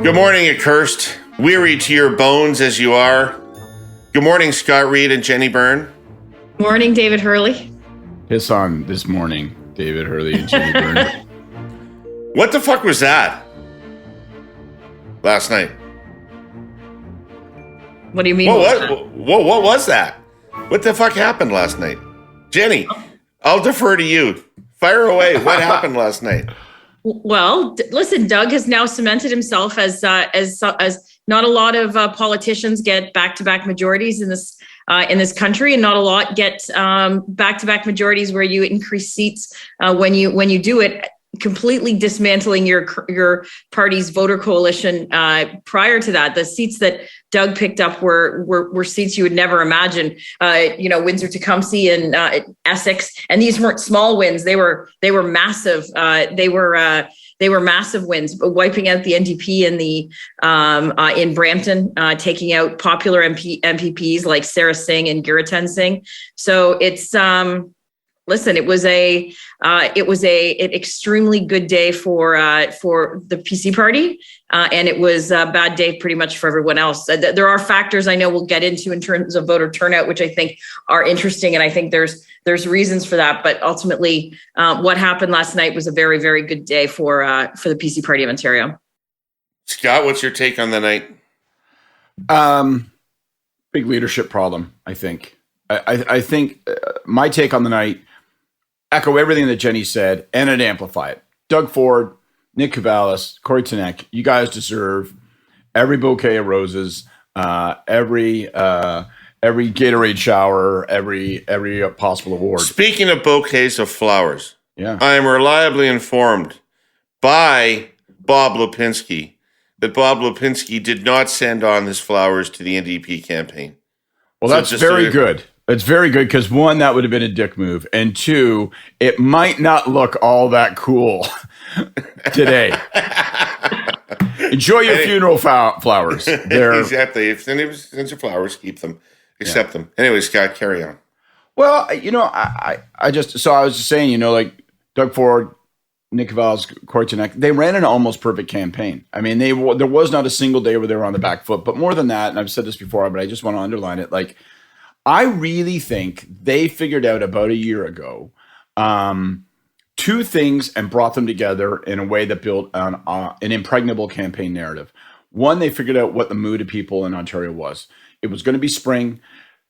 Good morning, accursed. Weary to your bones as you are. Good morning, Scott Reid and Jenni Byrne. Morning, David Herle. Piss on this morning, David Herle and Jenni Byrne. What the fuck was that last night? What do you mean? What was that? What the fuck happened last night? Jenni, I'll defer to you. Fire away. What happened last night? Well, listen, Doug has now cemented himself as not a lot of politicians get back-to-back majorities in this country, and not a lot get back-to-back majorities where you increase seats when you do it, completely dismantling your party's voter coalition. Prior to that, the seats that Doug picked up were seats you would never imagine. Windsor-Tecumseh and Essex, and these weren't small wins. They were massive. They were massive wins, wiping out the NDP in Brampton, taking out popular MPPs like Sarah Singh and Giritan Singh. So it's listen, it was an extremely good day for the PC party, and it was a bad day pretty much for everyone else. There are factors I know we'll get into in terms of voter turnout, which I think are interesting, and I think there's reasons for that. But ultimately, what happened last night was a very, very good day for the PC party of Ontario. Scott, what's your take on the night? Big leadership problem, I think. I think my take on the night, echo everything that Jenni said, and I'd amplify it. Doug Ford, Nick Cavalis, Corey Tenek, you guys deserve every bouquet of roses, every Gatorade shower, every possible award. Speaking of bouquets of flowers, yeah, I am reliably informed by Bob Lipinski that Bob Lipinski did not send on his flowers to the NDP campaign. Well, that's very good. It's very good because, one, that would have been a dick move. And two, it might not look all that cool today. Enjoy your funeral flowers. Exactly. If any sends your flowers, keep them. Accept them. Anyway, Scott, carry on. Well, I was just saying, like Doug Ford, Nick Cavalis, Corey Tenek, they ran an almost perfect campaign. I mean, there was not a single day where they were on the back foot. But more than that, and I've said this before, but I just want to underline it, I really think they figured out about a year ago two things and brought them together in a way that built an impregnable campaign narrative. One, they figured out what the mood of people in Ontario was. It was going to be spring.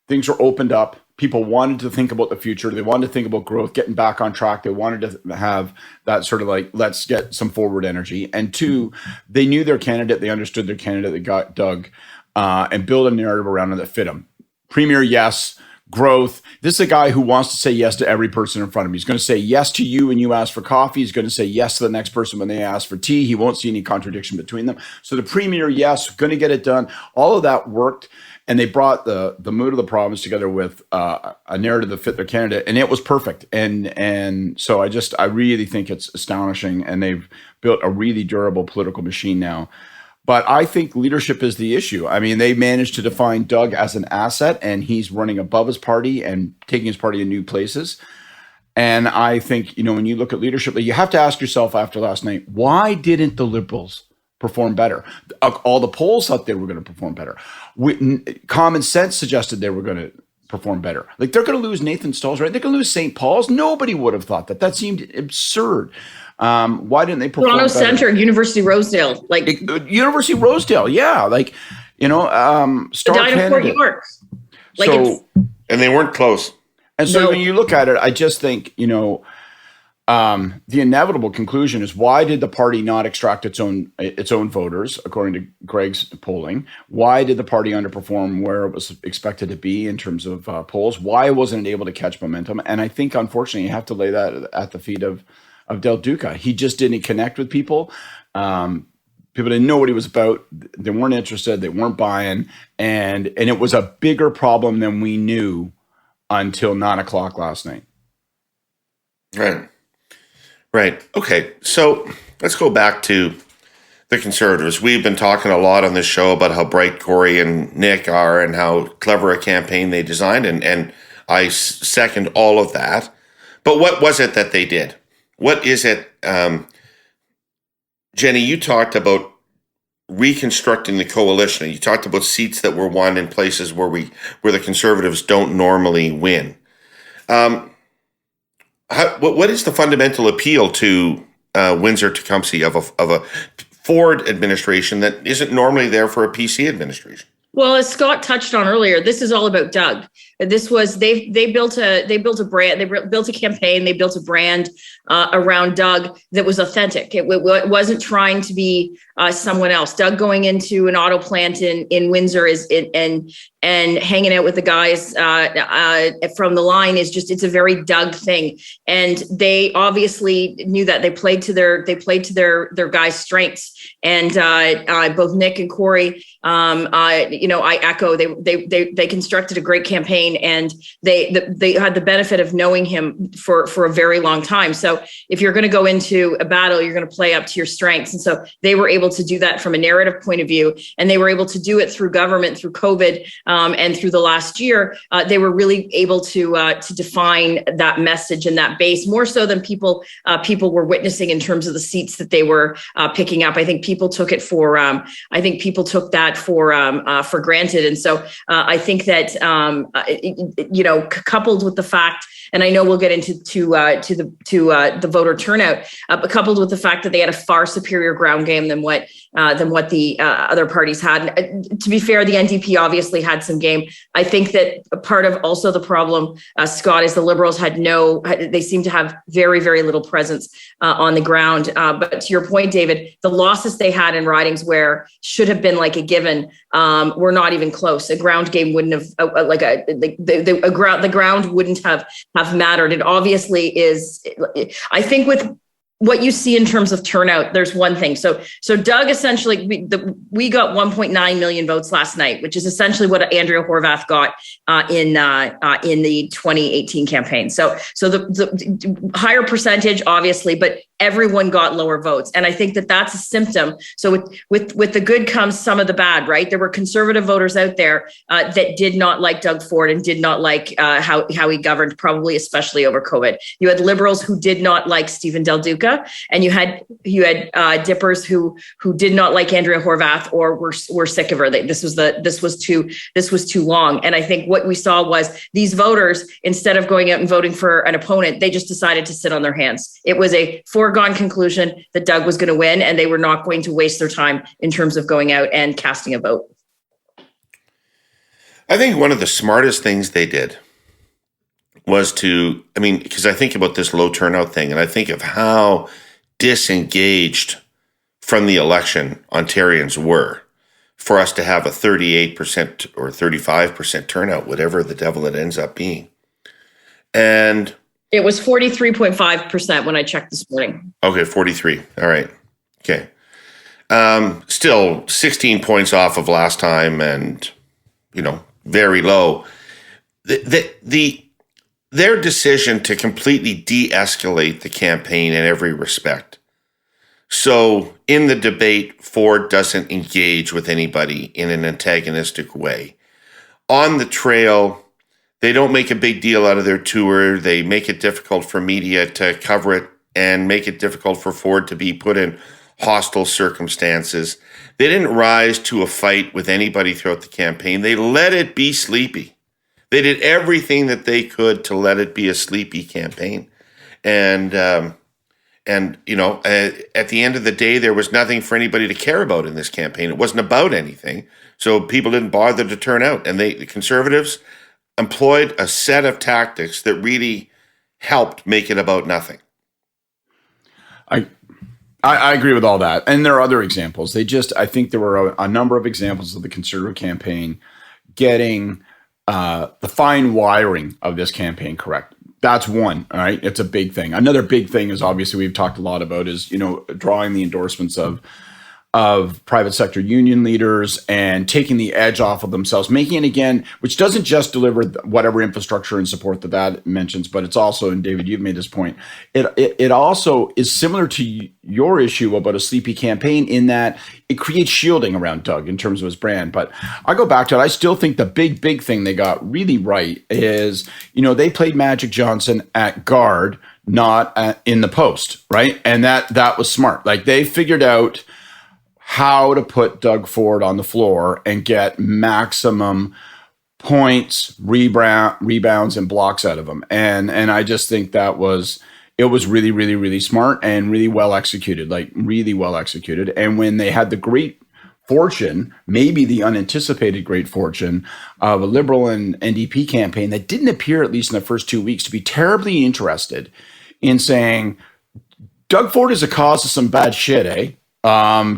Things were opened up. People wanted to think about the future. They wanted to think about growth, getting back on track. They wanted to have that sort of let's get some forward energy. And two, they knew their candidate. They understood their candidate. They got Doug and built a narrative around it that fit him. Premier, yes. Growth. This is a guy who wants to say yes to every person in front of him. He's going to say yes to you when you ask for coffee. He's going to say yes to the next person when they ask for tea. He won't see any contradiction between them. So the Premier, yes, going to get it done. All of that worked, and they brought the mood of the province together with a narrative that fit their candidate, and it was perfect. And so I really think it's astonishing, and they've built a really durable political machine now. But I think leadership is the issue. I mean, they managed to define Doug as an asset, and he's running above his party and taking his party in new places. And I think, when you look at leadership, you have to ask yourself after last night, why didn't the Liberals perform better? All the polls thought they were going to perform better. Common sense suggested they were going to perform better. They're going to lose Nathan Stolz, right? They're going to lose St. Paul's. Nobody would have thought that. That seemed absurd. Why didn't they perform Toronto better? Centre, University Rosedale, University Rosedale, yeah, star candidate. York. And they weren't close. And so when you look at it, I just think the inevitable conclusion is, why did the party not extract its own voters, according to Greg's polling? Why did the party underperform where it was expected to be in terms of polls? Why wasn't it able to catch momentum? And I think, unfortunately, you have to lay that at the feet of Del Duca. He just didn't connect with people. People didn't know what he was about. They weren't interested. They weren't buying. And it was a bigger problem than we knew until 9:00 last night. Right. Okay. So let's go back to the Conservatives. We've been talking a lot on this show about how bright Corey and Nick are and how clever a campaign they designed. And I second all of that. But what was it that they did? What is it? Jenni, you talked about reconstructing the coalition. You talked about seats that were won in places where the Conservatives don't normally win. What is the fundamental appeal to Windsor-Tecumseh of a Ford administration that isn't normally there for a PC administration? Well, as Scott touched on earlier, this is all about Doug. This was they built a brand, they built a campaign, they built a brand around Doug that was authentic. It wasn't trying to be someone else. Doug going into an auto plant in Windsor and hanging out with the guys from the line it's a very Doug thing. And they obviously knew that. They played to their guys' strengths. And both Nick and Corey, I echo, they constructed a great campaign, and they had the benefit of knowing him for a very long time. So if you're going to go into a battle, you're going to play up to your strengths. And so they were able to do that from a narrative point of view, and they were able to do it through government, through COVID, and through the last year. They were really able to define that message and that base more so than people were witnessing in terms of the seats that they were picking up. I think people took it for for granted. And so I think that coupled with the fact, and I know we'll get into the voter turnout, but coupled with the fact that they had a far superior ground game than what the other parties had. And, to be fair, the NDP obviously had some game. I think that a part of also the problem, Scott, is the Liberals they seem to have very, very little presence on the ground. But to your point, David, the losses they had in ridings where should have been like a given were not even close. A ground game wouldn't have the ground wouldn't have mattered. It obviously is. I think with what you see in terms of turnout, there's one thing. So Doug, essentially, we got 1.9 million votes last night, which is essentially what Andrea Horwath got in the 2018 campaign. So the higher percentage, obviously, but everyone got lower votes. And I think that that's a symptom. So with the good comes some of the bad, right? There were conservative voters out there that did not like Doug Ford and did not like how he governed, probably especially over COVID. You had Liberals who did not like Stephen Del Duca, and you had dippers who did not like Andrea Horwath or were sick of her. This was too long. And I think what we saw was these voters, instead of going out and voting for an opponent, they just decided to sit on their hands. It was a foregone conclusion that Doug was going to win, and they were not going to waste their time in terms of going out and casting a vote. I think one of the smartest things they did was because I think about this low turnout thing, and I think of how disengaged from the election Ontarians were for us to have a 38% or 35% turnout, whatever the devil it ends up being. And it was 43.5% when I checked this morning. Okay, 43. All right. Okay. Still 16 points off of last time, and very low. Their decision to completely de-escalate the campaign in every respect. So in the debate, Ford doesn't engage with anybody in an antagonistic way. On the trail, they don't make a big deal out of their tour. They make it difficult for media to cover it and make it difficult for Ford to be put in hostile circumstances. They didn't rise to a fight with anybody throughout the campaign. They let it be sleepy. They did everything that they could to let it be a sleepy campaign. And at the end of the day, there was nothing for anybody to care about in this campaign. It wasn't about anything. So people didn't bother to turn out. And the Conservatives employed a set of tactics that really helped make it about nothing. I agree with all that. And there are other examples. I think there were a number of examples of the Conservative campaign getting the fine wiring of this campaign correct. That's one, all right? It's a big thing. Another big thing is, obviously we've talked a lot about, is, drawing the endorsements of private sector union leaders and taking the edge off of themselves, making it, again, which doesn't just deliver whatever infrastructure and support that mentions, but it's also, and David, you've made this point, it also is similar to your issue about a sleepy campaign in that it creates shielding around Doug in terms of his brand. But I go back to it. I still think the big thing they got really right is, they played Magic Johnson at guard, not in the post, right? And that was smart. Like, they figured out how to put Doug Ford on the floor and get maximum points, rebounds, and blocks out of him. And I just think it was really, really, really smart and really well executed, like really well executed. And when they had the great fortune, maybe the unanticipated great fortune of a Liberal and NDP campaign that didn't appear, at least in the first 2 weeks, to be terribly interested in saying, Doug Ford is a cause of some bad shit, eh?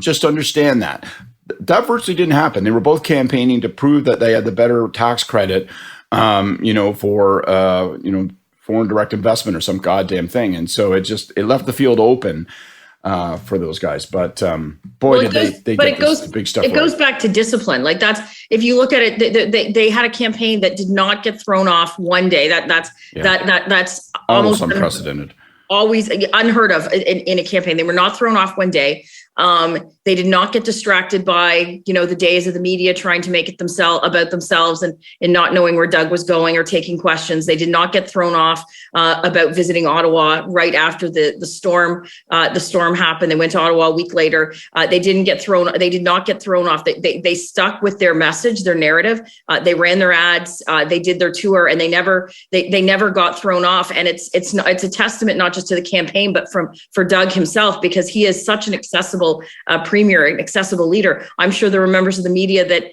Just understand that. That virtually didn't happen. They were both campaigning to prove that they had the better tax credit, for foreign direct investment or some goddamn thing. And so it left the field open for those guys. But boy, did they get this big stuff. It goes back to discipline. Like that's, if you look at it, they had a campaign that did not get thrown off one day. That's almost unprecedented. Always unheard of in a campaign. They were not thrown off one day. They did not get distracted by, the days of the media trying to make it about themselves and not knowing where Doug was going or taking questions. They did not get thrown off about visiting Ottawa right after the storm. The storm happened. They went to Ottawa a week later. They did not get thrown off. They stuck with their message, their narrative. They ran their ads. They did their tour, and they never got thrown off. And it's a testament not just to the campaign, but for Doug himself, because he is such an accessible premier, an accessible leader. I'm sure there were members of the media that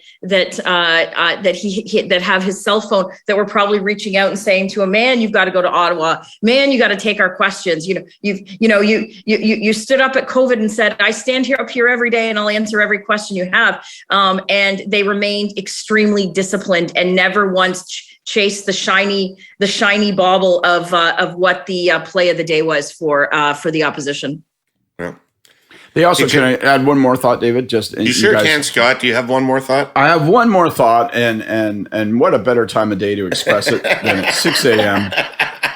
have his cell phone that were probably reaching out and saying to him, "Man, you've got to go to Ottawa. Man, you got to take our questions. You stood up at COVID and said, I stand up here every day and I'll answer every question you have." And they remained extremely disciplined and never once chased the shiny bauble of what the play of the day was for the opposition. Yeah. They also, can I add one more thought, David? You sure can, Scott. Do you have one more thought? I have one more thought, and what a better time of day to express it than at 6 a.m.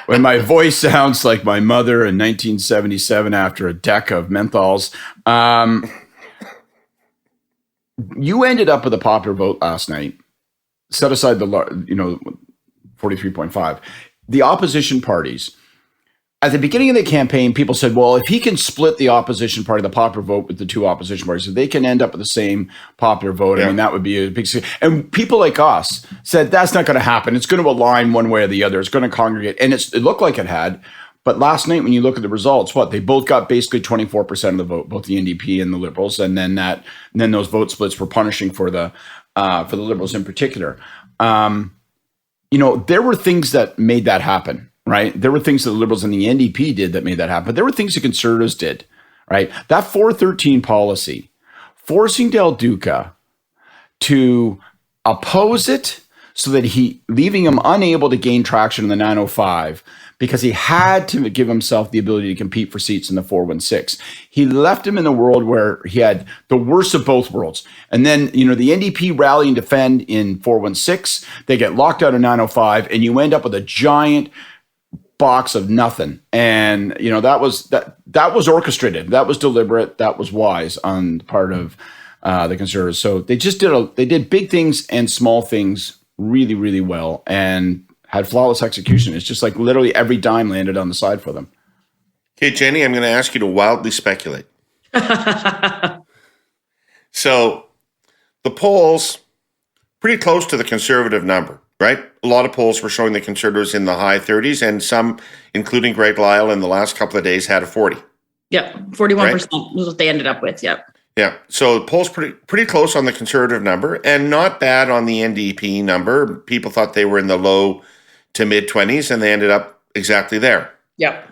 when my voice sounds like my mother in 1977 after a deck of menthols. You ended up with a popular vote last night. Set aside the 43.5. The opposition parties. At the beginning of the campaign, people said, well, if he can split the opposition party, the popular vote with the two opposition parties, if they can end up with the same popular vote, I mean, that would be a big... And people like us said, that's not going to happen. It's going to align one way or the other. It's going to congregate. And it looked like it had. But last night, when you look at the results, they both got basically 24% of the vote, both the NDP and the Liberals. And then those vote splits were punishing for the Liberals in particular. There were things that made that happen. Right. There were things that the Liberals and the NDP did that made that happen. But there were things the Conservatives did. Right. That 413 policy, forcing Del Duca to oppose it so that leaving him unable to gain traction in the 905 because he had to give himself the ability to compete for seats in the 416. He left him in a world where he had the worst of both worlds. And then, the NDP rally and defend in 416. They get locked out of 905, and you end up with a giant box of nothing. And that was orchestrated, that was deliberate, that was wise on the part of the Conservatives. So they did big things and small things really, really well and had flawless execution. It's just like literally every dime landed on the side for them. Okay, Jenny, I'm going to ask you to wildly speculate. So the polls pretty close to the Conservative number, right? A lot of polls were showing the Conservatives in the high 30s, and some, including Greg Lyle in the last couple of days, had a 40. Yep, 41% was what they ended up with, yep. Yeah, so the polls pretty close on the Conservative number and not bad on the NDP number. People thought they were in the low to mid-20s, and they ended up exactly there. Yep.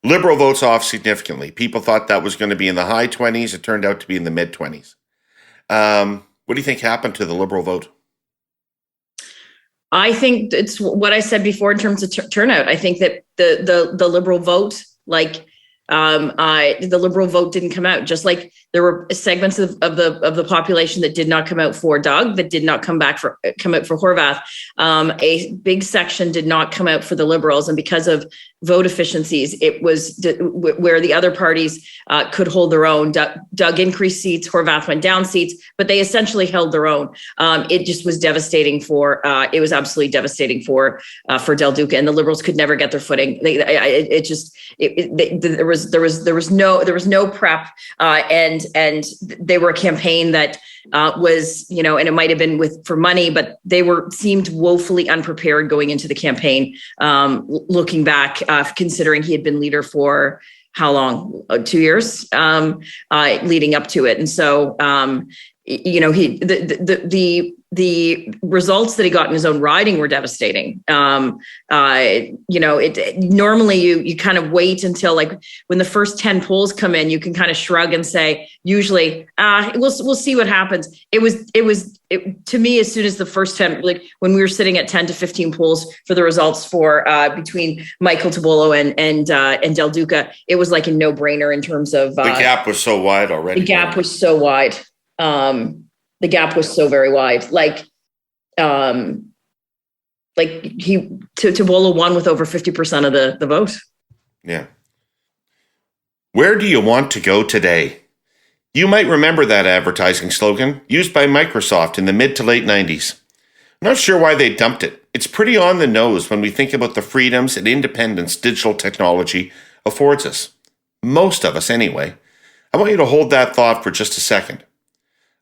Liberal votes off significantly. People thought that was going to be in the high 20s. It turned out to be in the mid-20s. What do you think happened to the Liberal vote? I think it's what I said before in terms of turnout. I think that the Liberal vote, the Liberal vote didn't come out. Just like there were segments of the population that did not come out for Doug, that did not come out for Horwath. A big section did not come out for the Liberals, and because of vote efficiencies. It was where the other parties could hold their own. Doug increased seats, Horwath went down seats, but they essentially held their own. It just was devastating for. It was absolutely devastating for Del Duca, and the Liberals could never get their footing. There was no prep, and they were a campaign that was, and it might have been for money, but they seemed woefully unprepared going into the campaign. Looking back, considering he had been leader for how long? 2 years leading up to it. And so, the results that he got in his own riding were devastating. Normally you kind of wait until like when the first 10 polls come in, you can kind of shrug and say, usually, we'll see what happens. It was to me, as soon as the first 10, like when we were sitting at 10 to 15 polls for the results for between Michael Tobolo and Del Duca, it was like a no brainer in terms of the gap was so wide already. The gap was so wide. The gap was so very wide. Tobolo won with over 50% of the vote. Yeah. Where do you want to go today? You might remember that advertising slogan used by Microsoft in the mid to late 90s. I'm not sure why they dumped it. It's pretty on the nose when we think about the freedoms and independence digital technology affords us. Most of us, anyway. I want you to hold that thought for just a second.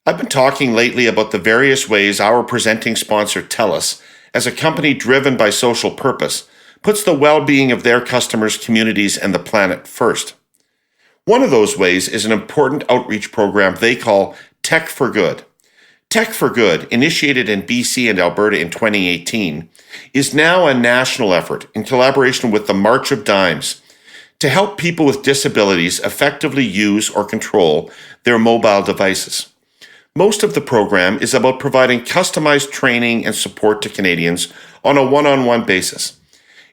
I've been talking lately about the various ways our presenting sponsor Telus, as a company driven by social purpose, puts the well-being of their customers, communities, and the planet first. One of those ways is an important outreach program they call Tech for Good. Tech for Good, initiated in BC and Alberta in 2018, is now a national effort in collaboration with the March of Dimes to help people with disabilities effectively use or control their mobile devices. Most of the program is about providing customized training and support to Canadians on a one-on-one basis.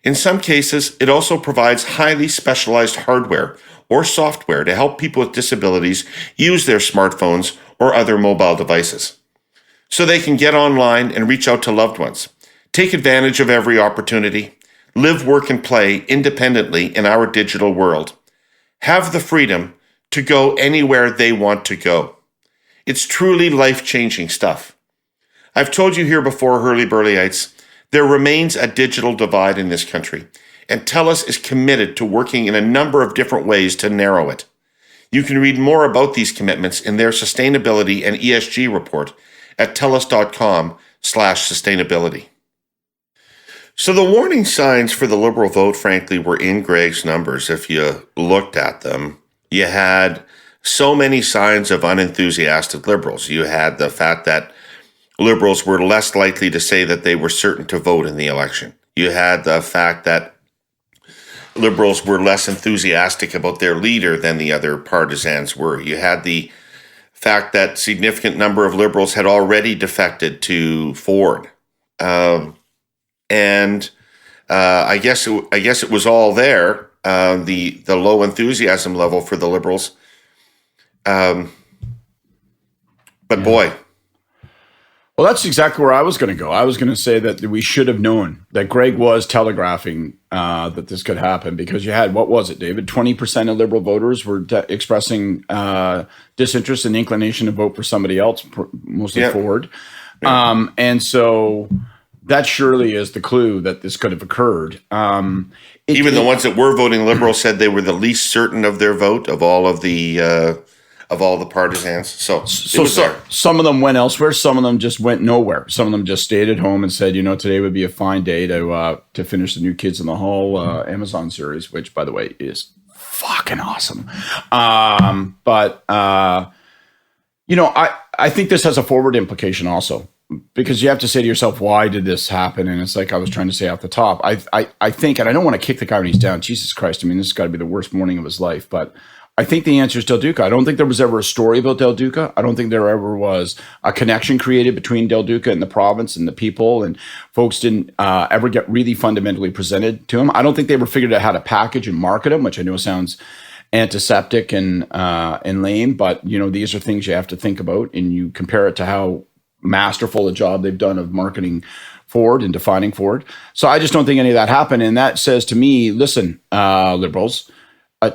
In some cases, it also provides highly specialized hardware or software to help people with disabilities use their smartphones or other mobile devices, so they can get online and reach out to loved ones, take advantage of every opportunity, live, work, and play independently in our digital world, have the freedom to go anywhere they want to go. It's truly life-changing stuff. I've told you here before, Herle-Burleites, there remains a digital divide in this country, and Telus is committed to working in a number of different ways to narrow it. You can read more about these commitments in their sustainability and ESG report at telus.com/sustainability. So the warning signs for the Liberal vote, frankly, were in Greg's numbers. If you looked at them, you had so many signs of unenthusiastic Liberals. You had the fact that Liberals were less likely to say that they were certain to vote in the election. You had the fact that Liberals were less enthusiastic about their leader than the other partisans were. You had the fact that a significant number of Liberals had already defected to Ford. I guess it was all there, the low enthusiasm level for the Liberals. Boy. Well, that's exactly where I was going to go. I was going to say that we should have known that Greg was telegraphing that this could happen, because you had, what was it, David? 20% of Liberal voters were expressing disinterest and inclination to vote for somebody else, mostly Ford. Yeah. And so that surely is the clue that this could have occurred. Even the ones that were voting Liberal said they were the least certain of their vote of all the partisans. So some of them went elsewhere. Some of them just went nowhere. Some of them just stayed at home and said, today would be a fine day to finish the New Kids in the Hall Amazon series, which, by the way, is fucking awesome. I think this has a forward implication also, because you have to say to yourself, why did this happen? And it's like I was trying to say off the top. I think, and I don't want to kick the guy when he's down. Jesus Christ. I mean, this has got to be the worst morning of his life, but I think the answer is Del Duca. I don't think there was ever a story about Del Duca. I don't think there ever was a connection created between Del Duca and the province and the people, and folks didn't ever get really fundamentally presented to him. I don't think they ever figured out how to package and market him, which I know sounds antiseptic and lame, but these are things you have to think about, and you compare it to how masterful a job they've done of marketing Ford and defining Ford. So I just don't think any of that happened. And that says to me, listen, Liberals,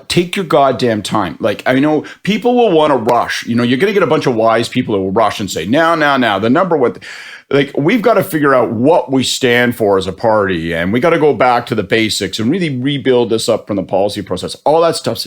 take your goddamn time. Like, I know people will want to rush. You're going to get a bunch of wise people who will rush and say, now, the number one. Like, we've got to figure out what we stand for as a party. And we got to go back to the basics and really rebuild this up from the policy process. All that stuff's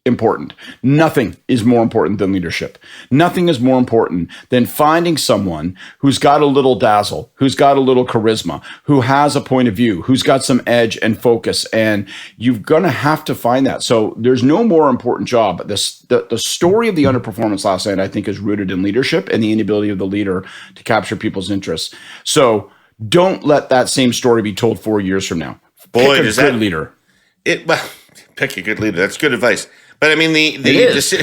important. Nothing is more important than leadership. Nothing is more important than finding someone who's got a little dazzle, who's got a little charisma, who has a point of view, who's got some edge and focus. And you're going to have to find that. So there's no more important job. The story of the underperformance last night, I think, is rooted in leadership and the inability of the leader to capture people's interests. So don't let that same story be told 4 years from now. Boy, Pick a does good that leader. Pick a good leader. That's good advice. But I mean, it is,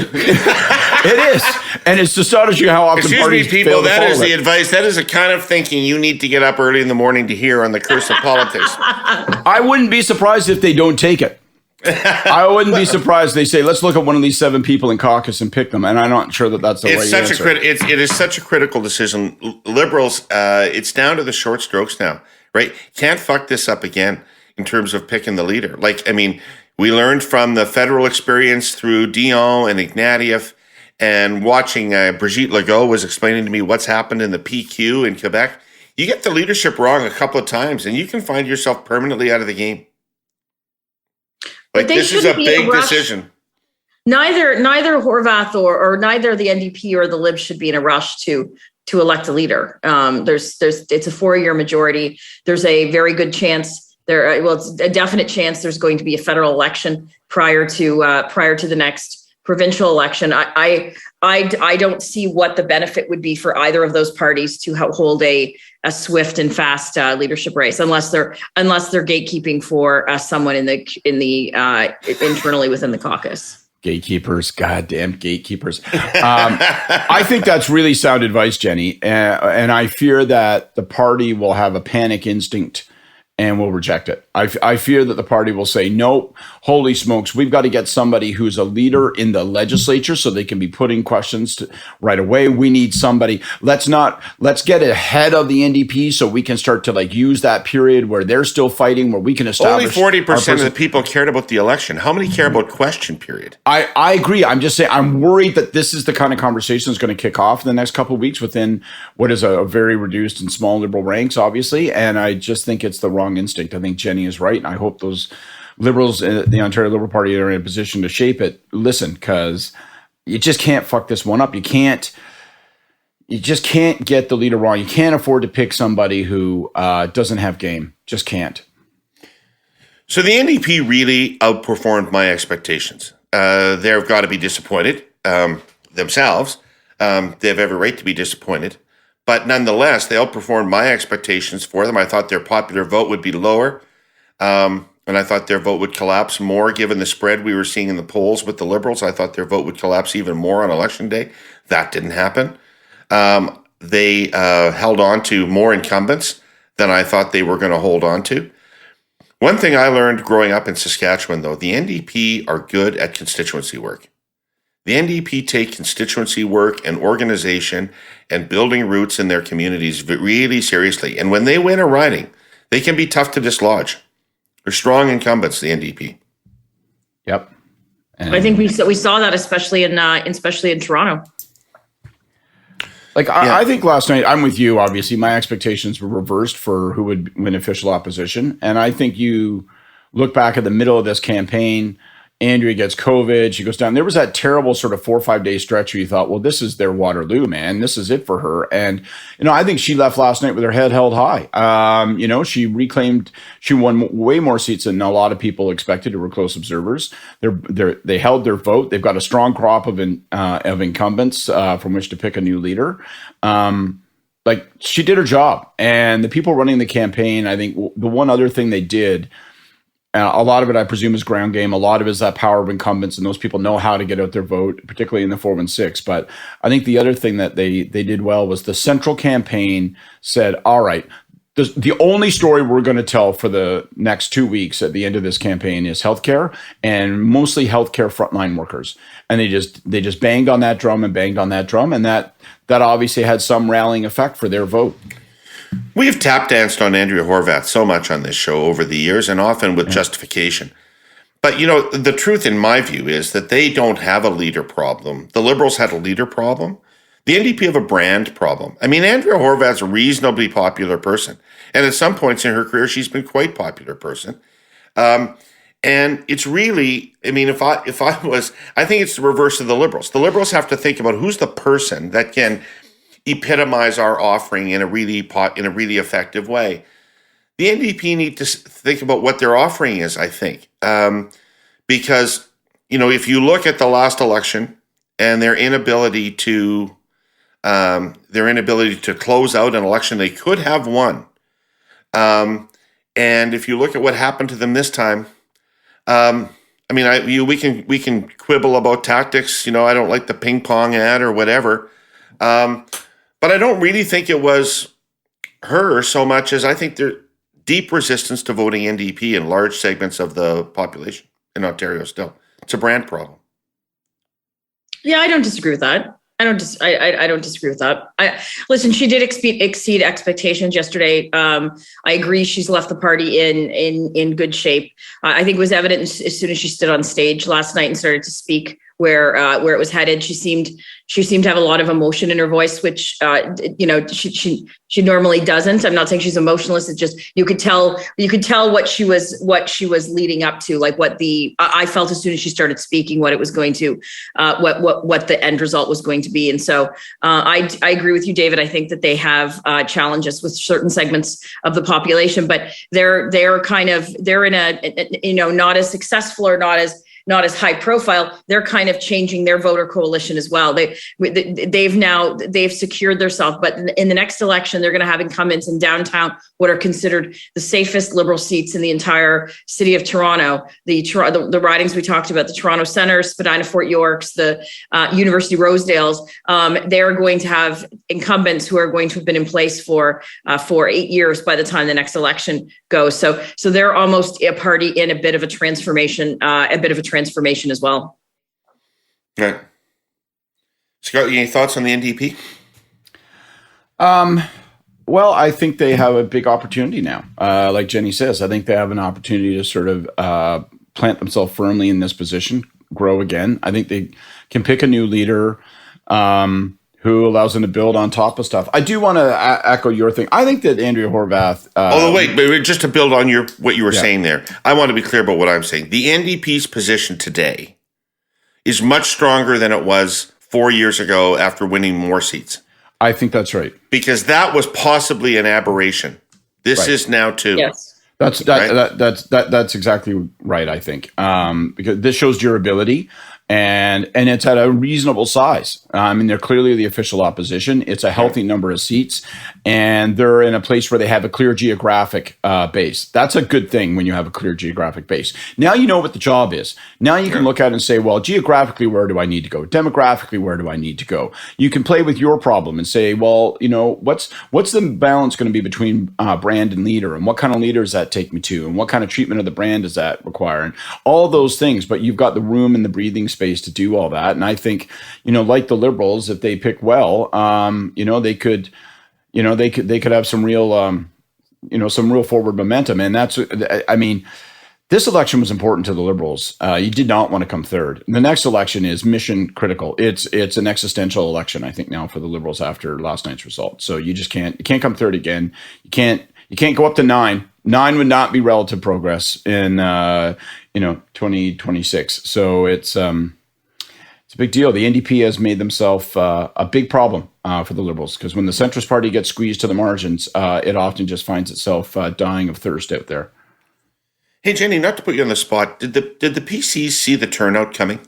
and it's astonishing how often parties people. Fail to That is follow the advice. That is the kind of thinking you need to get up early in the morning to hear on the curse of politics. I wouldn't be surprised if they don't take it. I wouldn't be surprised if they say, "Let's look at one of these 7 people in caucus and pick them." And I'm not sure that that's the right answer. It is such a critical decision. Liberals, it's down to the short strokes now, right? Can't fuck this up again in terms of picking the leader. Like, I mean. We learned from the federal experience through Dion and Ignatieff, and watching Brigitte Legault was explaining to me what's happened in the PQ in Quebec. You get the leadership wrong a couple of times, and you can find yourself permanently out of the game. Like, this is a big decision. Neither Horwath or neither the NDP or the Libs should be in a rush to elect a leader. It's a 4-year majority. There's a very good chance. It's a definite chance there's going to be a federal election prior to the next provincial election. I don't see what the benefit would be for either of those parties to hold a swift and fast leadership race, unless they're gatekeeping for someone in the internally within the caucus. Gatekeepers, goddamn gatekeepers. I think that's really sound advice, Jenny, and I fear that the party will have a panic instinct and will reject it. I fear that the party will say, no, holy smokes, we've got to get somebody who's a leader in the legislature so they can be putting questions right away. We need somebody. Let's get ahead of the NDP so we can start to use that period where they're still fighting, where we can establish. Only 40% of the people cared about the election. How many care about question period? I agree. I'm just saying, I'm worried that this is the kind of conversation that's going to kick off in the next couple of weeks within what is a very reduced and small Liberal ranks, obviously. And I just think it's the wrong instinct. I think Jenny is right. And I hope those Liberals, the Ontario Liberal Party, are in a position to shape it. Listen, because you just can't fuck this one up. You just can't get the leader wrong. You can't afford to pick somebody who doesn't have game. Just can't. So the NDP really outperformed my expectations. They've got to be disappointed themselves. They have every right to be disappointed. But nonetheless, they outperformed my expectations for them. I thought their popular vote would be lower. And I thought their vote would collapse more given the spread we were seeing in the polls with the Liberals. I thought their vote would collapse even more on Election Day. That didn't happen. They held on to more incumbents than I thought they were going to hold on to. One thing I learned growing up in Saskatchewan, though, the NDP are good at constituency work. The NDP take constituency work and organization and building roots in their communities really seriously. And when they win a riding, they can be tough to dislodge. They're strong incumbents, the NDP. Yep. And I think we saw that especially in Toronto. I think last night, I'm with you, obviously. My expectations were reversed for who would win official opposition. And I think you look back at the middle of this campaign, Andrea gets COVID, she goes down. There was that terrible sort of 4 or 5 day stretch where you thought, well, this is their Waterloo, man. This is it for her. And, I think she left last night with her head held high. She won way more seats than a lot of people expected who were close observers. They held their vote. They've got a strong crop of incumbents from which to pick a new leader. She did her job. And the people running the campaign, I think the one other thing they did, a lot of it, I presume, is ground game. A lot of it is that power of incumbents, and those people know how to get out their vote, particularly in the 416. But I think the other thing that they did well was the central campaign said, all right, the only story we're going to tell for the next 2 weeks at the end of this campaign is healthcare, and mostly healthcare frontline workers. And they just banged on that drum, and that obviously had some rallying effect for their vote. We've tap danced on Andrea Horwath so much on this show over the years, and often with justification. But, the truth in my view is that they don't have a leader problem. The Liberals had a leader problem. The NDP have a brand problem. I mean, Andrea Horwath's a reasonably popular person. And at some points in her career, she's been quite popular person. And it's really, I mean, if I think it's the reverse of the Liberals. The Liberals have to think about who's the person that can epitomize our offering in a really effective way. The NDP need to think about what their offering is, I think. Because, if you look at the last election and their inability to close out an election they could have won. And if you look at what happened to them this time, we can quibble about tactics. I don't like the ping pong ad or whatever. But I don't really think it was her so much as I think there's deep resistance to voting NDP in large segments of the population in Ontario still. It's a brand problem. Yeah, I don't disagree with that. I don't disagree with that. Listen, she did exceed expectations yesterday. I agree. She's left the party in good shape. I think it was evident as soon as she stood on stage last night and started to speak where it was headed. She seemed to have a lot of emotion in her voice, which she normally doesn't. I'm not saying she's emotionless. It's just you could tell what she was leading up to, like I felt as soon as she started speaking what it was going to, what the end result was going to be. And so I agree with you, David. I think that they have challenges with certain segments of the population, but they're in a not as successful or not as high profile. They're kind of changing their voter coalition as well. They've secured themselves, but in the next election, they're going to have incumbents in downtown, what are considered the safest Liberal seats in the entire city of Toronto. The ridings we talked about, the Toronto Centre, Spadina Fort Yorks, the University Rosedales, they're going to have incumbents who are going to have been in place for 8 years by the time the next election goes. So they're almost a party in a bit of a transformation as well. Right. Scott, any thoughts on the NDP? Well, I think they have a big opportunity now. Like Jenny says, I think they have an opportunity to sort of plant themselves firmly in this position, grow again. I think they can pick a new leader who allows them to build on top of stuff. I do want to echo your thing. I think that Andrea Horwath... wait, just to build on what you were saying there, I want to be clear about what I'm saying. The NDP's position today is much stronger than it was 4 years ago after winning more seats. I think that's right. Because that was possibly an aberration. This is now too. Yes. That's exactly right, I think. Because this shows durability. And it's at a reasonable size. I mean, they're clearly the official opposition. It's a healthy number of seats, and they're in a place where they have a clear geographic base. That's a good thing when you have a clear geographic base. Now you know what the job is. Now you can look at it and say, well, geographically, where do I need to go? Demographically, where do I need to go? You can play with your problem and say, well, what's the balance going to be between brand and leader, and what kind of leader does that take me to, and what kind of treatment of the brand does that require, and all those things. But you've got the room and the breathing space to do all that. And I think, like the Liberals, if they pick well, they could have some real, some real forward momentum. And this election was important to the Liberals. You did not want to come third. The next election is mission critical. It's an existential election, I think, now for the Liberals after last night's result. So you can't come third again. You can't go up to 9. 9 would not be relative progress in 2026. So it's a big deal. The NDP has made themselves a big problem for the Liberals, because when the centrist party gets squeezed to the margins, it often just finds itself dying of thirst out there. Hey, Jenny, not to put you on the spot, did the PCs see the turnout coming?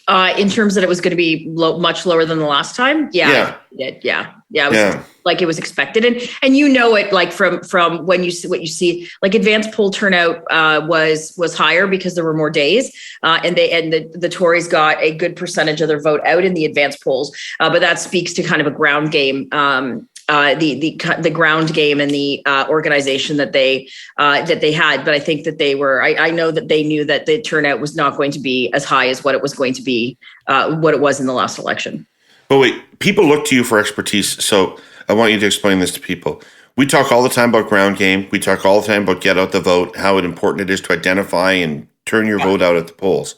In terms that it was going to be much lower than the last time? Yeah. It was like it was expected. And it like from when you see what you see, like advanced poll turnout was higher because there were more days, and the Tories got a good percentage of their vote out in the advanced polls. But that speaks to kind of a ground game the ground game and the organization that they had. But I think that they were. I know that they knew that the turnout was not going to be as high as what it was going to be, what it was in the last election. But wait, people look to you for expertise. So I want you to explain this to people. We talk all the time about ground game. We talk all the time about get out the vote, how important it is to identify and turn your vote out at the polls.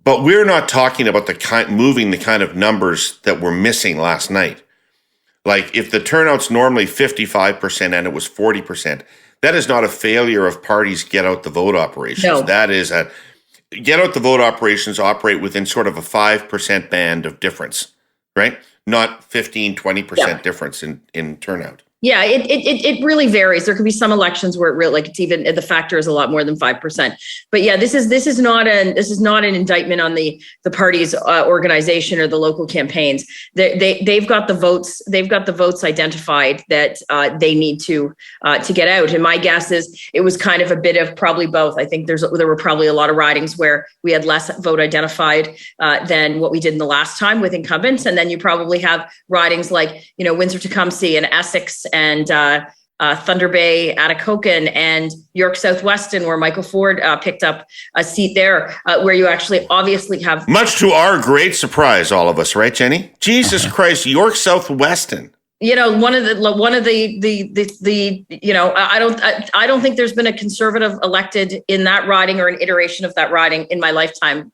But we're not talking about moving the kind of numbers that were missing last night. Like if the turnout's normally 55% and it was 40%, that is not a failure of parties' get out the vote operations. No. That is get out the vote operations operate within sort of a 5% band of difference, right? Not 15, 20% difference in turnout. Yeah, it really varies. There could be some elections where it really, like, it's even the factor is a lot more than 5%. But yeah, this is not an indictment on the party's organization or the local campaigns. They've got the votes. They've got the votes identified that they need to get out. And my guess is it was kind of a bit of probably both. I think there were probably a lot of ridings where we had less vote identified than what we did in the last time with incumbents, and then you probably have ridings like Windsor-Tecumseh and Essex and Thunder Bay, Atikokan, and York Southwestern, where Michael Ford picked up a seat there, where you actually obviously have, much to our great surprise, all of us, right, Jenny? Jesus Christ, York Southwestern. One of the I don't think there's been a conservative elected in that riding or an iteration of that riding in my lifetime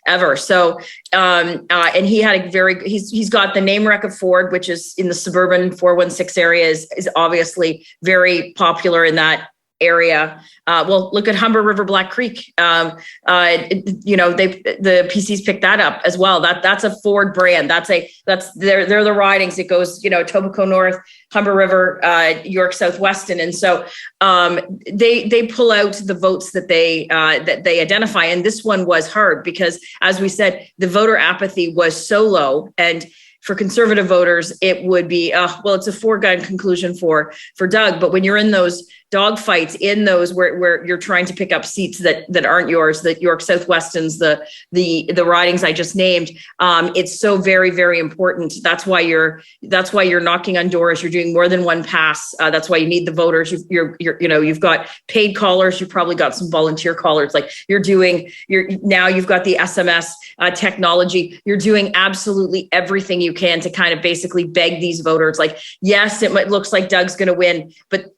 ever. So and he had he's got the name rec of Ford, which is in the suburban 416 area, is obviously very popular in that area. Well, look at Humber River Black Creek. The PCs picked that up as well. That's a Ford brand. They're the ridings. It goes, Etobicoke North, Humber River, York Southwestern. And so they pull out the votes that they identify. And this one was hard because, as we said, the voter apathy was so low. And for conservative voters, it would be, it's a foregone conclusion for Doug. But when you're in those dogfights, in those where you're trying to pick up seats that aren't yours, the York Southwesterns, the ridings I just named, it's so very, very important. That's why you're knocking on doors. You're doing more than one pass. That's why you need the voters. You've got paid callers. You've probably got some volunteer callers. Like you've got the SMS technology. You're doing absolutely everything you can to kind of basically beg these voters. Like, yes, it looks like Doug's going to win, but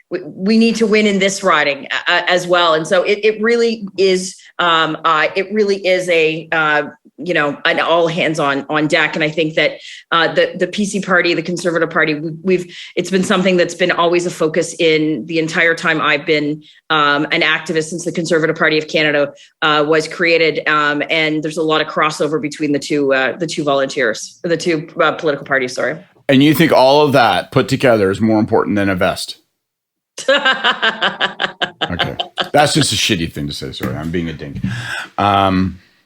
we need to win in this riding as well. And so it really is an all hands on deck. And I think that the PC party, the Conservative Party, it's been something that's been always a focus in the entire time I've been an activist, since the Conservative Party of Canada was created. And there's a lot of crossover between the two political parties. Sorry. And you think all of that put together is more important than a vest? Okay, that's just a shitty thing to say. Sorry, I'm being a dink.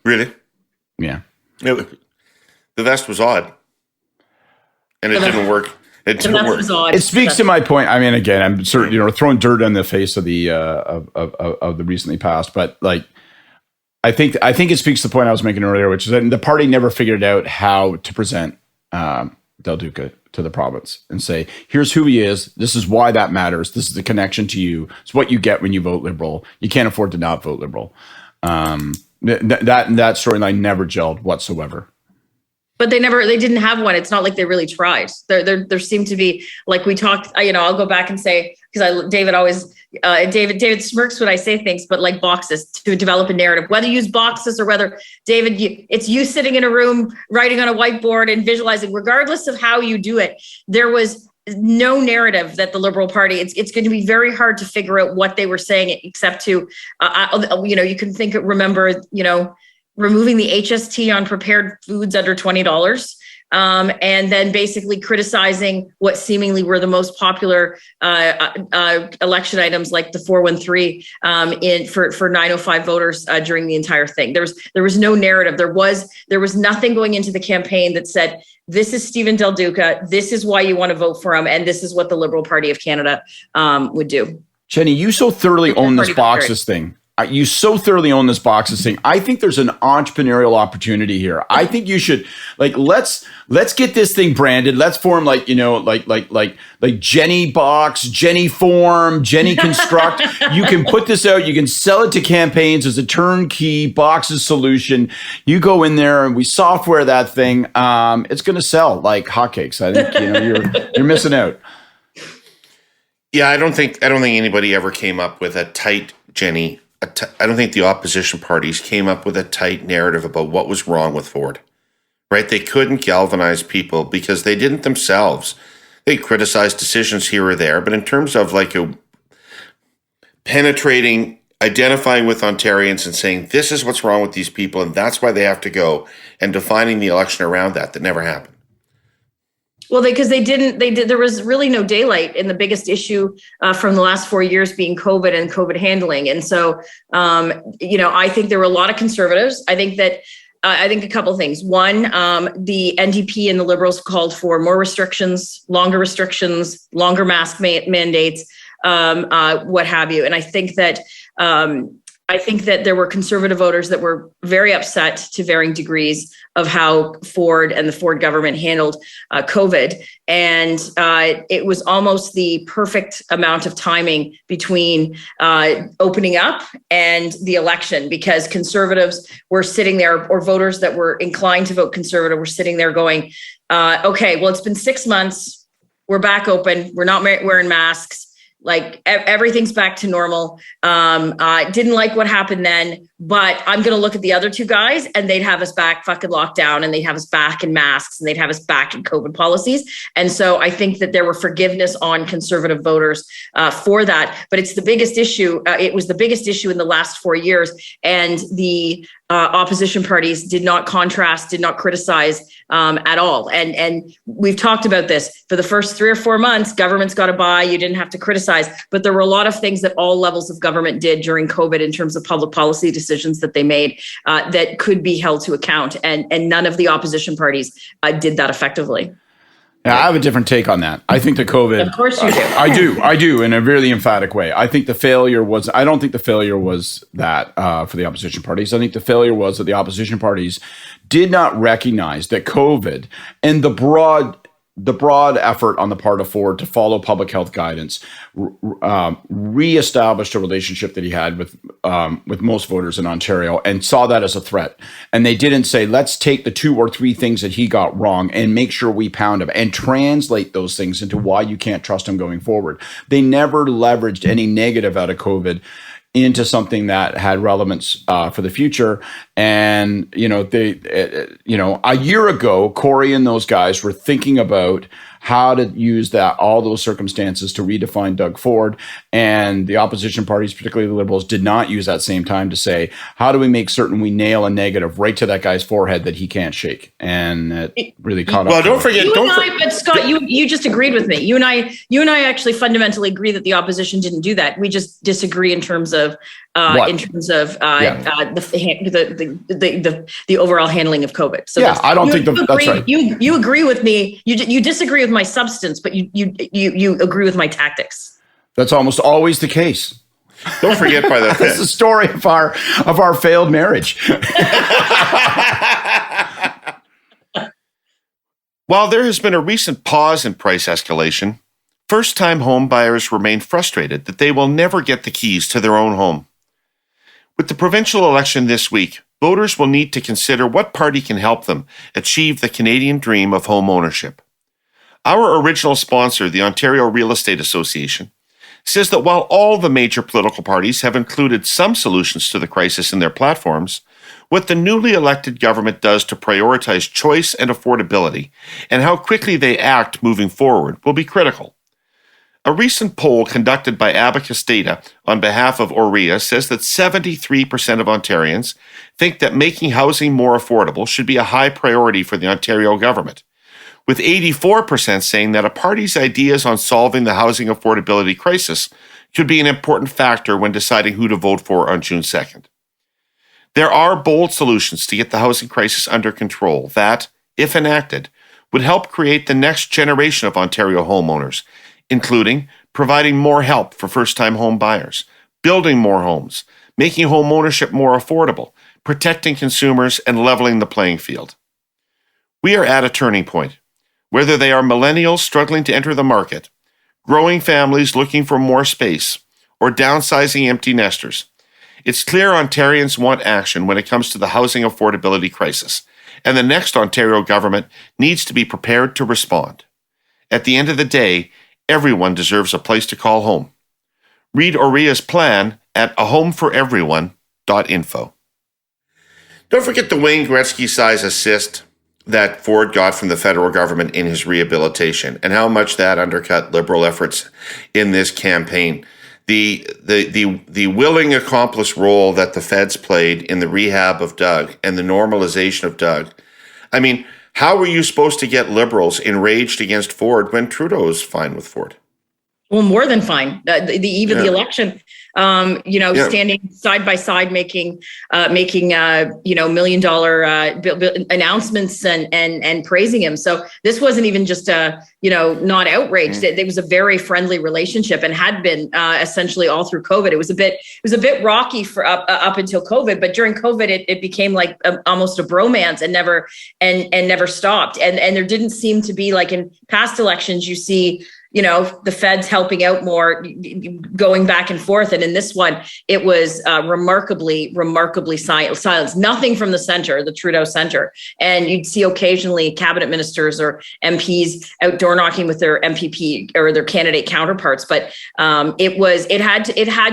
Really? Yeah. The vest was odd, and it didn't work. It didn't work. It speaks to my point. I mean, again, I'm sort of throwing dirt on the face of the of the recently passed, but like, I think it speaks to the point I was making earlier, which is that the party never figured out how to present Del Duca to the province and say, here's who he is. This is why that matters. This is the connection to you. It's what you get when you vote Liberal. You can't afford to not vote Liberal. That storyline never gelled whatsoever. But they didn't have one. It's not like they really tried. There seemed to be, like we talked, I'll go back and say, because David smirks when I say things, but like boxes to develop a narrative, whether you use boxes or whether, David, it's you sitting in a room, writing on a whiteboard and visualizing, regardless of how you do it, there was no narrative that the Liberal Party, it's going to be very hard to figure out what they were saying, except to, you can remember, removing the HST on prepared foods under $20, and then basically criticizing what seemingly were the most popular election items, like the 413 for 905 voters during the entire thing. There was no narrative. There was nothing going into the campaign that said, this is Stephen Del Duca, this is why you want to vote for him, and this is what the Liberal Party of Canada would do. Jenny, you so thoroughly own this boxes thing. you so thoroughly own this boxes thing. I think there's an entrepreneurial opportunity here. I think you should let's get this thing branded. Let's form like Jenni Box, Jenni Form, Jenni Construct. You can put this out. You can sell it to campaigns as a turnkey boxes solution. You go in there and we software that thing. It's going to sell like hotcakes. I think you're missing out. Yeah, I don't think anybody ever came up with a tight, Jenni. I don't think the opposition parties came up with a tight narrative about what was wrong with Ford, right? They couldn't galvanize people because they didn't themselves. They criticized decisions here or there, but in terms of like a penetrating, identifying with Ontarians and saying, this is what's wrong with these people and that's why they have to go, and defining the election around that never happened. Well, there was really no daylight in the biggest issue from the last 4 years being COVID and COVID handling. And so, I think there were a lot of conservatives. I think a couple of things. One, the NDP and the Liberals called for more restrictions, longer mask mandates, what have you. And I think that there were conservative voters that were very upset to varying degrees of how Ford and the Ford government handled COVID. And it was almost the perfect amount of timing between opening up and the election, because conservatives were sitting there, or voters that were inclined to vote conservative were sitting there going, okay, well, it's been 6 months. We're back open. We're not wearing masks. Like everything's back to normal. I didn't like what happened then, but I'm going to look at the other two guys and they'd have us back fucking locked down, and they'd have us back in masks, and they'd have us back in COVID policies. And so I think that there were forgiveness on conservative voters for that. But it's the biggest issue. It was the biggest issue in the last 4 years. And the opposition parties did not contrast, did not criticize at all. And we've talked about this for the first 3 or 4 months. Government's got to buy. You didn't have to criticize, but there were a lot of things that all levels of government did during COVID in terms of public policy decisions that they made that could be held to account. And none of the opposition parties did that effectively. Yeah, I have a different take on that. I think the COVID. Of course you do. I do in a really emphatic way. I think the failure was. I don't think the failure was that for the opposition parties. I think the failure was that the opposition parties did not recognize that COVID and the broad effort on the part of Ford to follow public health guidance reestablished a relationship that he had with most voters in Ontario, and saw that as a threat. And they didn't say, let's take the 2 or 3 things that he got wrong and make sure we pound him and translate those things into why you can't trust him going forward. They never leveraged any negative out of COVID into something that had relevance for the future. And, a year ago, Corey and those guys were thinking about how to use all those circumstances to redefine Doug Ford. And the opposition parties, particularly the Liberals, did not use that same time to say, how do we make certain we nail a negative right to that guy's forehead that he can't shake? And it really caught up. Well, don't forget. But Scott, you just agreed with me. You and I actually fundamentally agree that the opposition didn't do that. We just disagree in terms of the overall handling of COVID. So yeah, I don't think that's right. You agree with me. You disagree with my substance, but you agree with my tactics. That's almost always the case. Don't forget, by the way, this is the story of our failed marriage. While there has been a recent pause in price escalation, first-time home buyers remain frustrated that they will never get the keys to their own home. With the provincial election this week, voters will need to consider what party can help them achieve the Canadian dream of home ownership. Our original sponsor, the Ontario Real Estate Association, says that while all the major political parties have included some solutions to the crisis in their platforms, what the newly elected government does to prioritize choice and affordability and how quickly they act moving forward will be critical. A recent poll conducted by Abacus Data on behalf of OREA says that 73% of Ontarians think that making housing more affordable should be a high priority for the Ontario government, with 84% saying that a party's ideas on solving the housing affordability crisis could be an important factor when deciding who to vote for on June 2nd. There are bold solutions to get the housing crisis under control that, if enacted, would help create the next generation of Ontario homeowners, including providing more help for first-time home buyers, building more homes, making home ownership more affordable, protecting consumers, and leveling the playing field. We are at a turning point. Whether they are millennials struggling to enter the market, growing families looking for more space, or downsizing empty nesters, it's clear Ontarians want action when it comes to the housing affordability crisis, and the next Ontario government needs to be prepared to respond. At the end of the day, everyone deserves a place to call home. Read Oria's plan at ahomeforeveryone.info. Don't forget the Wayne Gretzky-size assist that Ford got from the federal government in his rehabilitation and how much that undercut Liberal efforts in this campaign. The willing accomplice role that the feds played in the rehab of Doug and the normalization of Doug. I mean, how were you supposed to get Liberals enraged against Ford when Trudeau is fine with Ford? Well, more than fine. The eve of the election, standing side by side, making $1 million announcements and praising him. So this wasn't even just not outraged. It was a very friendly relationship and had been essentially all through COVID. It was a bit rocky for up until COVID, but during COVID, it became like almost a bromance and never stopped. And there didn't seem to be, like in past elections, you see, the feds helping out more, going back and forth. And in this one, it was remarkably silent. Nothing from the center, the Trudeau center. And you'd see occasionally cabinet ministers or MPs out door knocking with their MPP or their candidate counterparts. But it had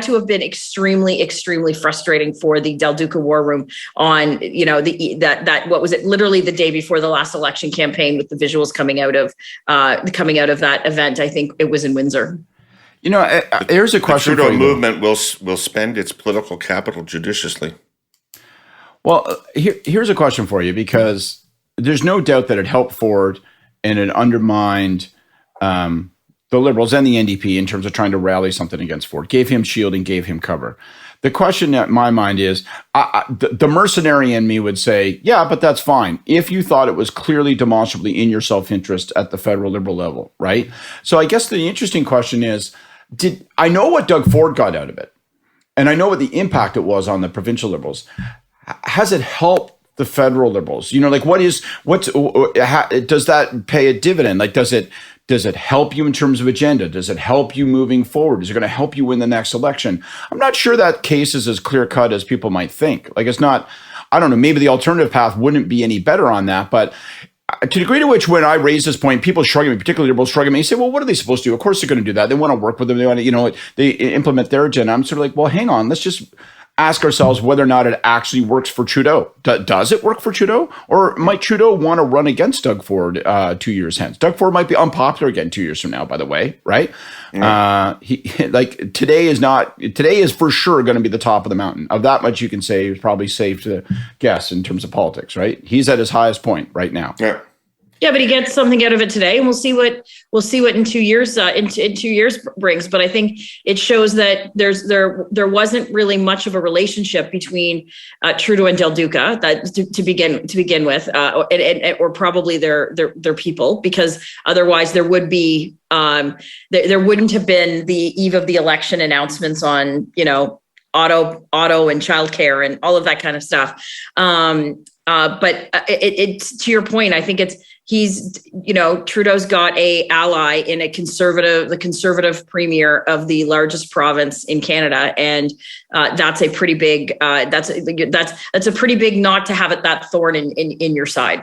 to have been extremely frustrating for the Del Duca War Room on, what was it, literally the day before the last election campaign, with the visuals coming out of that event. I think it was in Windsor. Here's a question. The Trudeau movement will spend its political capital judiciously. Well, here's a question for you, because there's no doubt that it helped Ford and it undermined the Liberals and the NDP in terms of trying to rally something against Ford. Gave him shielding, gave him cover. The question in my mind is, the mercenary in me would say, yeah, but that's fine if you thought it was clearly demonstrably in your self-interest at the federal Liberal level, right? So I guess the interesting question is, I know what Doug Ford got out of it, and I know what the impact it was on the provincial Liberals. Has it helped the federal Liberals? Does that pay a dividend? Like, does it help you in terms of agenda? Does it help you moving forward? Is it going to help you win the next election? I'm not sure that case is as clear cut as people might think. Like, it's not, I don't know, maybe the alternative path wouldn't be any better on that. But to the degree to which, when I raise this point, people shrug at me, particularly Liberals shrug at me and say, well, what are they supposed to do? Of course they're going to do that. They want to work with them. They want to, they implement their agenda. I'm sort of like, well, hang on, let's just ask ourselves whether or not it actually works for Trudeau. Does it work for Trudeau? Or might Trudeau want to run against Doug Ford 2 years hence? Doug Ford might be unpopular again 2 years from now, by the way, right? Today is for sure going to be the top of the mountain. Of that much you can say is probably safe to guess in terms of politics, right? He's at his highest point right now. Yeah. Yeah, but he gets something out of it today, and we'll see what in 2 years in 2 years brings. But I think it shows that there wasn't really much of a relationship between Trudeau and Del Duca that to begin with, or probably their people, because otherwise there would be there wouldn't have been the eve of the election announcements on auto and childcare and all of that kind of stuff. But it's to your point. I think Trudeau's got a ally in the conservative premier of the largest province in Canada, and that's a pretty big that's a pretty big knot to have that thorn in your side.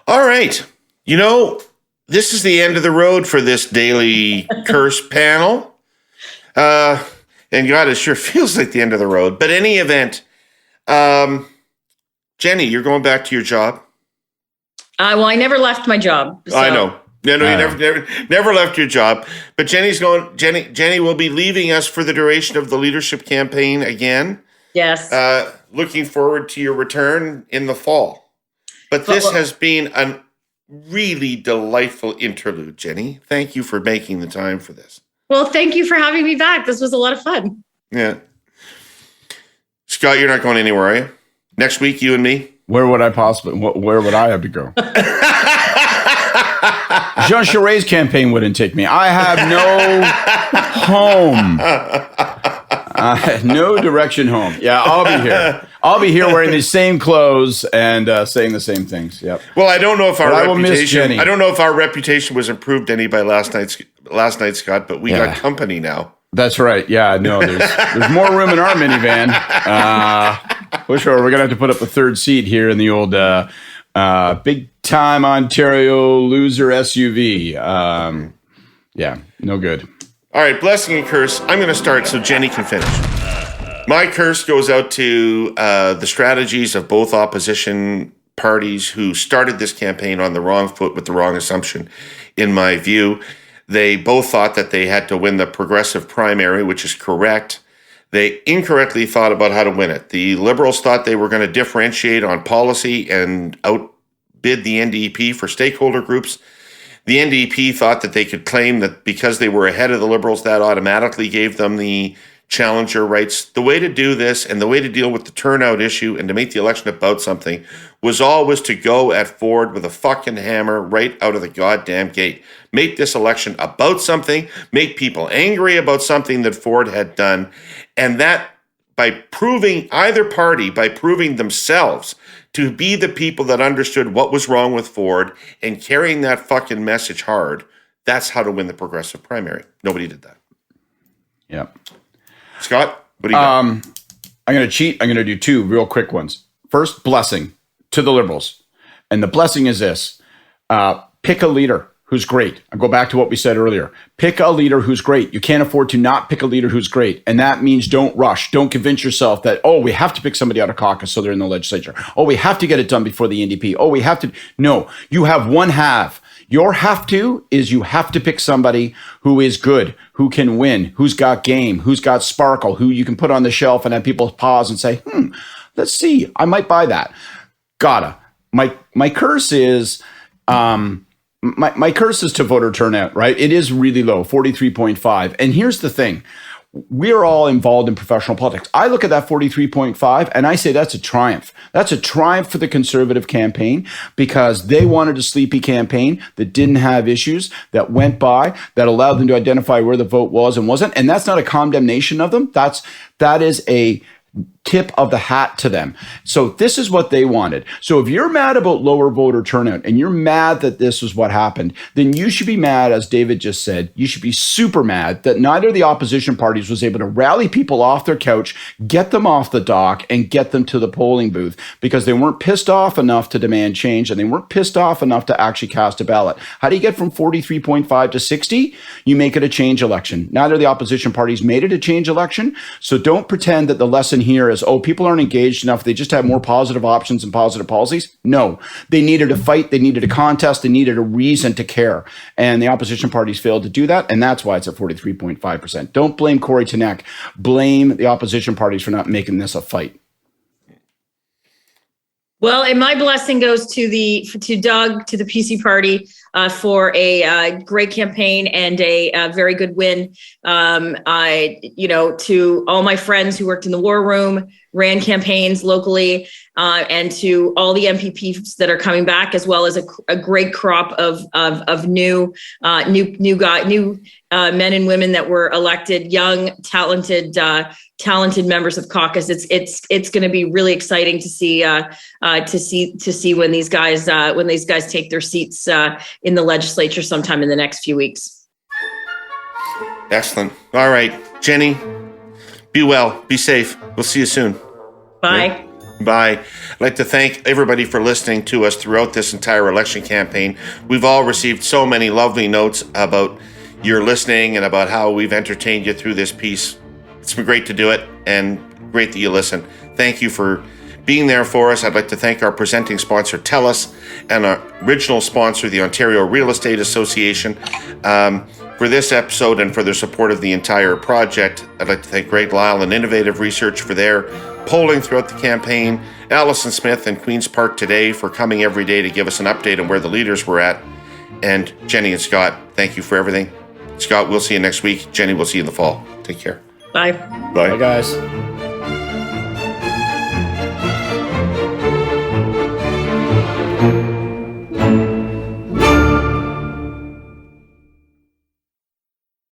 All right, this is the end of the road for this daily curse panel, and God, it sure feels like the end of the road. But any event, Jenni, you're going back to your job. Well, I never left my job. So. I know. No, you never left your job. But Jenni will be leaving us for the duration of the leadership campaign again. Yes. Looking forward to your return in the fall. But this has been a really delightful interlude, Jenni. Thank you for making the time for this. Well, thank you for having me back. This was a lot of fun. Yeah. Scott, you're not going anywhere, are you? Next week, you and me? Where would I have to go? Jean Charest's campaign wouldn't take me. I have no home. No direction home. Yeah, I'll be here. I'll be here wearing the same clothes and saying the same things. Yep. Well, I don't know if our I will miss Jenni. I don't know if our reputation was improved any by last night, Scott. But we got company now. That's right. Yeah. No, there's more room in our minivan. For sure, we're gonna have to put up a third seat here in the old big time Ontario loser SUV. Yeah. No good. All right, blessing and curse. I'm going to start so Jenni can finish. My curse goes out to the strategies of both opposition parties who started this campaign on the wrong foot with the wrong assumption, in my view. They both thought that they had to win the progressive primary, which is correct. They incorrectly thought about how to win it. The Liberals thought they were going to differentiate on policy and outbid the NDP for stakeholder groups. The NDP thought that they could claim that because they were ahead of the Liberals, that automatically gave them the challenger rights. The way to do this and the way to deal with the turnout issue and to make the election about something was always to go at Ford with a fucking hammer right out of the goddamn gate. Make this election about something, make people angry about something that Ford had done, and that by proving either party, by proving themselves to be the people that understood what was wrong with Ford and carrying that fucking message hard, that's how to win the progressive primary. Nobody did that. Yeah. Scott, what do you got? I'm going to cheat. I'm going to do two real quick ones. First, blessing to the Liberals. And the blessing is this. Pick a leader who's great. I'll go back to what we said earlier. Pick a leader who's great. You can't afford to not pick a leader who's great. And that means don't rush. Don't convince yourself that, oh, we have to pick somebody out of caucus so they're in the legislature. Oh, we have to get it done before the NDP. Oh, we have to. No, you have one have. Your have to is you have to pick somebody who is good, who can win, who's got game, who's got sparkle, who you can put on the shelf and have people pause and say, let's see, I might buy that. Gotta. My curse is... My curse is to voter turnout, right? It is really low, 43.5. And here's the thing. We're all involved in professional politics. I look at that 43.5 and I say that's a triumph. That's a triumph for the Conservative campaign because they wanted a sleepy campaign that didn't have issues, that went by, that allowed them to identify where the vote was and wasn't. And that's not a condemnation of them. That is a tip of the hat to them. So this is what they wanted. So if you're mad about lower voter turnout and you're mad that this is what happened, then you should be mad, as David just said, you should be super mad that neither of the opposition parties was able to rally people off their couch, get them off the dock, and get them to the polling booth because they weren't pissed off enough to demand change and they weren't pissed off enough to actually cast a ballot. How do you get from 43.5 to 60? You make it a change election. Neither of the opposition parties made it a change election. So don't pretend that the lesson here is, oh, people aren't engaged enough. They just have more positive options and positive policies. No, they needed a fight. They needed a contest. They needed a reason to care. And the opposition parties failed to do that. And that's why it's at 43.5%. Don't blame Corey Tenek. Blame the opposition parties for not making this a fight. Well, and my blessing goes to Doug, to the PC party, for a great campaign and a very good win. To all my friends who worked in the war room, ran campaigns locally, and to all the MPPs that are coming back, as well as a great crop of new men and women that were elected, young, talented members of caucus. It's going to be really exciting to see when these guys take their seats in the legislature sometime in the next few weeks. Excellent. All right, Jenni, be well, be safe. We'll see you soon. Bye. Yeah. Bye. I'd like to thank everybody for listening to us throughout this entire election campaign. We've all received so many lovely notes about your listening and about how we've entertained you through this piece. It's been great to do it and great that you listen. Thank you for being there for us. I'd like to thank our presenting sponsor, Telus, and our original sponsor, the Ontario Real Estate Association, for this episode and for their support of the entire project. I'd like to thank Great Lyle and Innovative Research for their polling throughout the campaign, Allison Smith and Queen's Park Today for coming every day to give us an update on where the leaders were at, and Jenni and Scott, thank you for everything. Scott, we'll see you next week. Jenni, we'll see you in the fall. Take care. Bye. Bye. Bye, guys.